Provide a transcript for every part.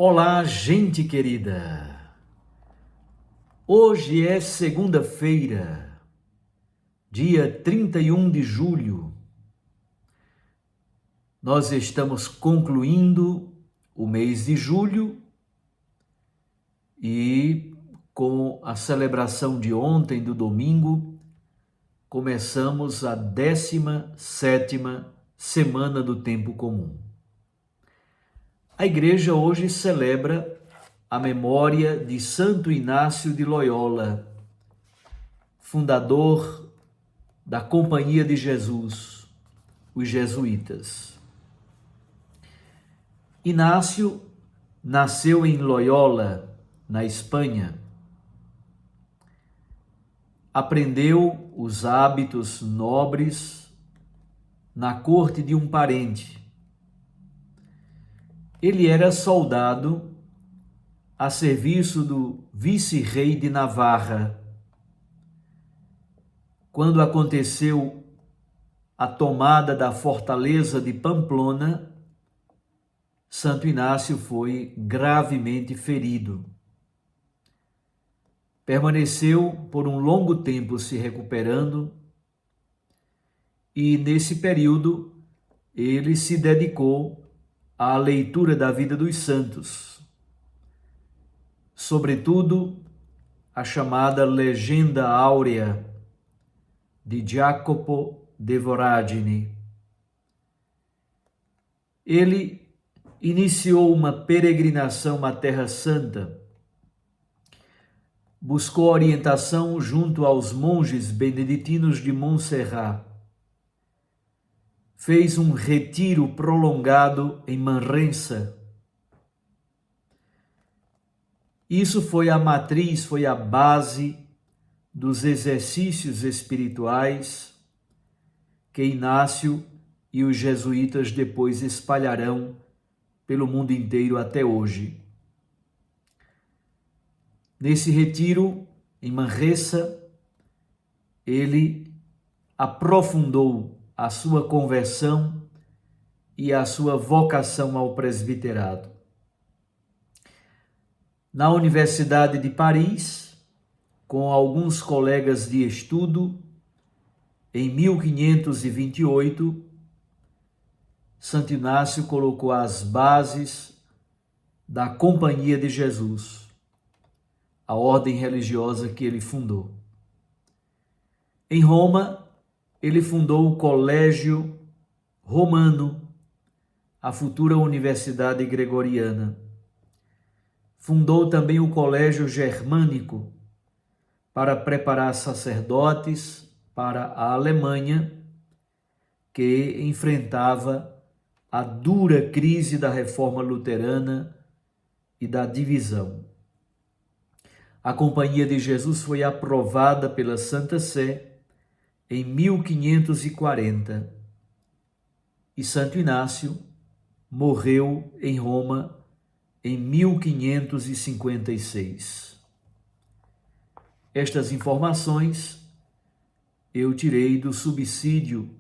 Olá, gente querida! Hoje é segunda-feira, dia 31 de julho. Nós estamos concluindo o mês de julho e, com a celebração de ontem, do domingo, começamos a 17ª semana do tempo comum. A igreja hoje celebra a memória de Santo Inácio de Loyola, fundador da Companhia de Jesus, os jesuítas. Inácio nasceu em Loyola, na Espanha. Aprendeu os hábitos nobres na corte de um parente. Ele era soldado a serviço do vice-rei de Navarra. Quando aconteceu a tomada da fortaleza de Pamplona, Santo Inácio foi gravemente ferido. Permaneceu por um longo tempo se recuperando e, nesse período, ele se dedicou à leitura da vida dos santos, sobretudo a chamada Legenda Áurea de Jacopo de Voragine. Ele iniciou uma peregrinação à Terra Santa, buscou orientação junto aos monges beneditinos de Montserrat, fez um retiro prolongado em Manresa. Isso foi a matriz, foi a base dos exercícios espirituais que Inácio e os jesuítas depois espalharão pelo mundo inteiro até hoje. Nesse retiro, em Manresa, ele aprofundou a sua conversão e a sua vocação ao presbiterado. Na Universidade de Paris, com alguns colegas de estudo, em 1528, Santo Inácio colocou as bases da Companhia de Jesus, a ordem religiosa que ele fundou. Em Roma, ele fundou o Colégio Romano, a futura Universidade Gregoriana. Fundou também o Colégio Germânico para preparar sacerdotes para a Alemanha, que enfrentava a dura crise da Reforma Luterana e da divisão. A Companhia de Jesus foi aprovada pela Santa Sé em 1540 e Santo Inácio morreu em Roma em 1556. Estas informações eu tirei do subsídio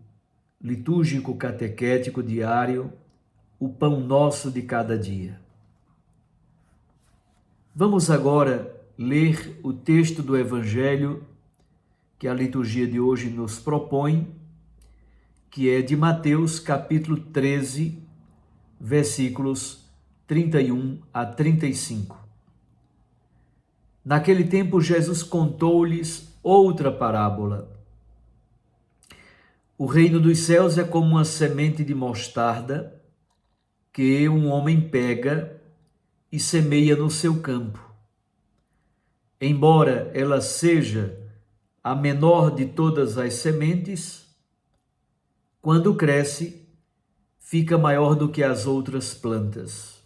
litúrgico catequético diário, O Pão Nosso de Cada Dia. Vamos agora ler o texto do Evangelho que a liturgia de hoje nos propõe, que é de Mateus, capítulo 13, versículos 31 a 35. Naquele tempo, Jesus contou-lhes outra parábola. O reino dos céus é como uma semente de mostarda que um homem pega e semeia no seu campo. Embora ela seja a menor de todas as sementes, quando cresce, fica maior do que as outras plantas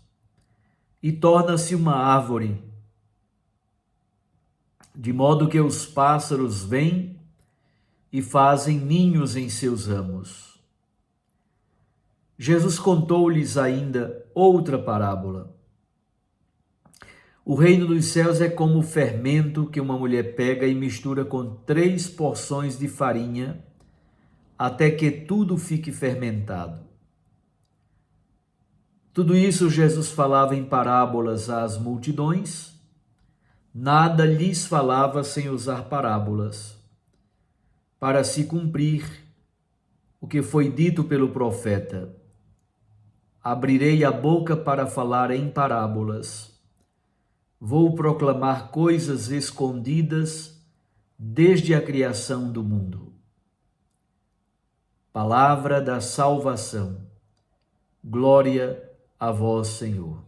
e torna-se uma árvore, de modo que os pássaros vêm e fazem ninhos em seus ramos. Jesus contou-lhes ainda outra parábola. O reino dos céus é como o fermento que uma mulher pega e mistura com 3 porções de farinha, até que tudo fique fermentado. Tudo isso Jesus falava em parábolas às multidões, nada lhes falava sem usar parábolas, para se cumprir o que foi dito pelo profeta: abrirei a boca para falar em parábolas. Vou proclamar coisas escondidas desde a criação do mundo. Palavra da salvação. Glória a vós, Senhor.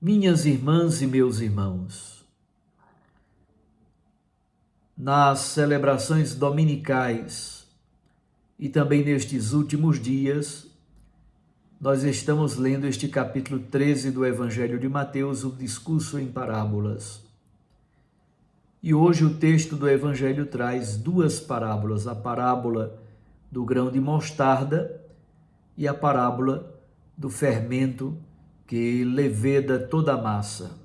Minhas irmãs e meus irmãos, nas celebrações dominicais e também nestes últimos dias, nós estamos lendo este capítulo 13 do Evangelho de Mateus, o discurso em parábolas. E hoje o texto do Evangelho traz duas parábolas, a parábola do grão de mostarda e a parábola do fermento que leveda toda a massa.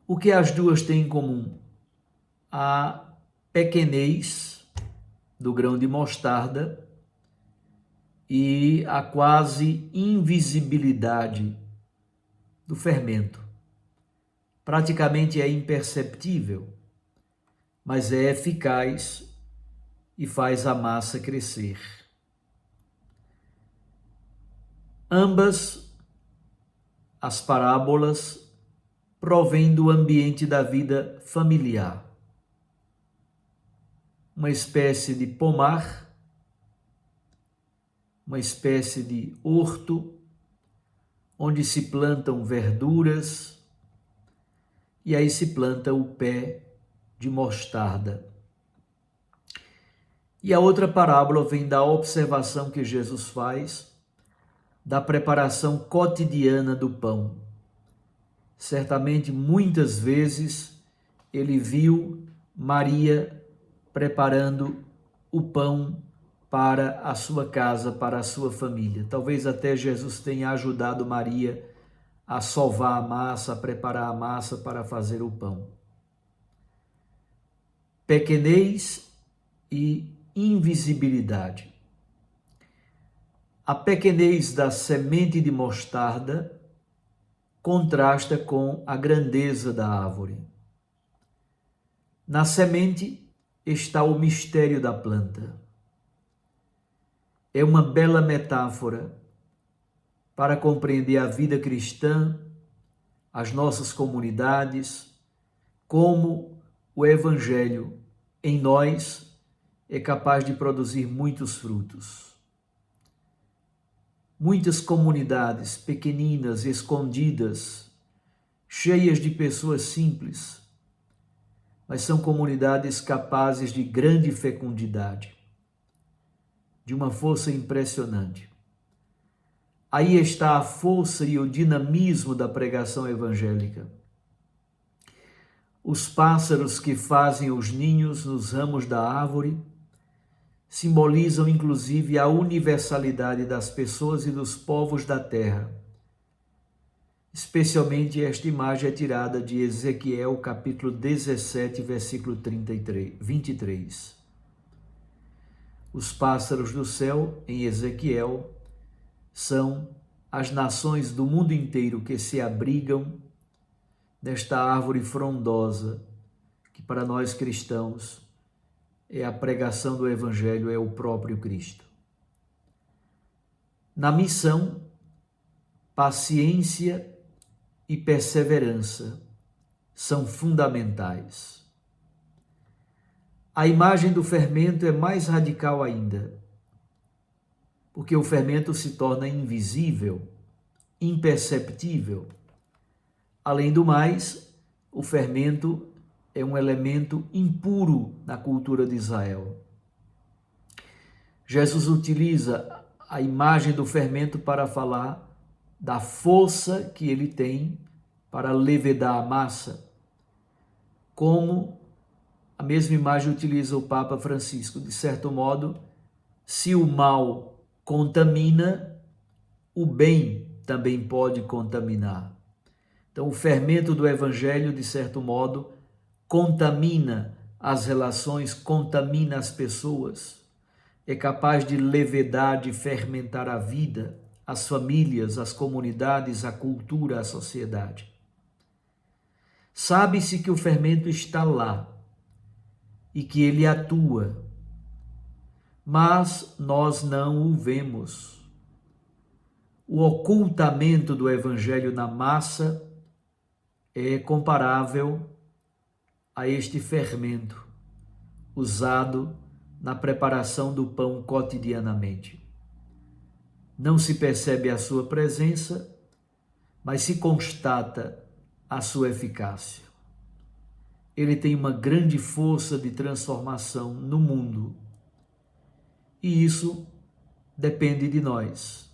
O que as duas têm em comum? A pequenez do grão de mostarda e a quase invisibilidade do fermento. Praticamente é imperceptível, mas é eficaz e faz a massa crescer. Ambas as parábolas provêm do ambiente da vida familiar. Uma espécie de pomar, uma espécie de horto, onde se plantam verduras e aí se planta o pé de mostarda. E a outra parábola vem da observação que Jesus faz da preparação cotidiana do pão. Certamente, muitas vezes, ele viu Maria preparando o pão para a sua casa, para a sua família. Talvez até Jesus tenha ajudado Maria a sovar a massa, a preparar a massa para fazer o pão. Pequenez e invisibilidade. A pequenez da semente de mostarda contrasta com a grandeza da árvore. Na semente está o mistério da planta. É uma bela metáfora para compreender a vida cristã, as nossas comunidades, como o Evangelho em nós é capaz de produzir muitos frutos. Muitas comunidades pequeninas, escondidas, cheias de pessoas simples, mas são comunidades capazes de grande fecundidade, de uma força impressionante. Aí está a força e o dinamismo da pregação evangélica. Os pássaros que fazem os ninhos nos ramos da árvore simbolizam inclusive a universalidade das pessoas e dos povos da terra. Especialmente esta imagem é tirada de Ezequiel, capítulo 17, versículo 23. Os pássaros do céu, em Ezequiel, são as nações do mundo inteiro que se abrigam nesta árvore frondosa, que para nós cristãos é a pregação do Evangelho, é o próprio Cristo. Na missão, paciência e perseverança são fundamentais. A imagem do fermento é mais radical ainda, porque o fermento se torna invisível, imperceptível. Além do mais, o fermento é um elemento impuro na cultura de Israel. Jesus utiliza a imagem do fermento para falar da força que ele tem para levedar a massa, como a mesma imagem utiliza o Papa Francisco. De certo modo, se o mal contamina, o bem também pode contaminar. Então, o fermento do Evangelho, de certo modo, contamina as relações, contamina as pessoas. é capaz de levedade fermentar a vida, as famílias, as comunidades, a cultura, a sociedade. Sabe-se que o fermento está lá e que ele atua, mas nós não o vemos. O ocultamento do evangelho na massa é comparável a este fermento usado na preparação do pão cotidianamente. Não se percebe a sua presença, mas se constata a sua eficácia. Ele tem uma grande força de transformação no mundo. E isso depende de nós.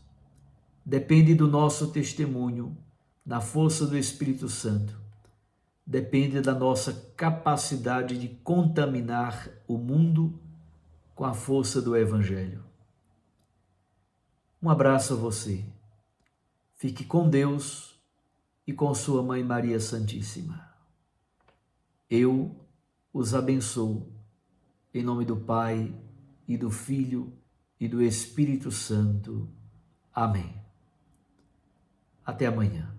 Depende do nosso testemunho, na força do Espírito Santo. Depende da nossa capacidade de contaminar o mundo com a força do Evangelho. Um abraço a você. Fique com Deus e com sua Mãe Maria Santíssima. Eu os abençoo, em nome do Pai, e do Filho, e do Espírito Santo. Amém. Até amanhã.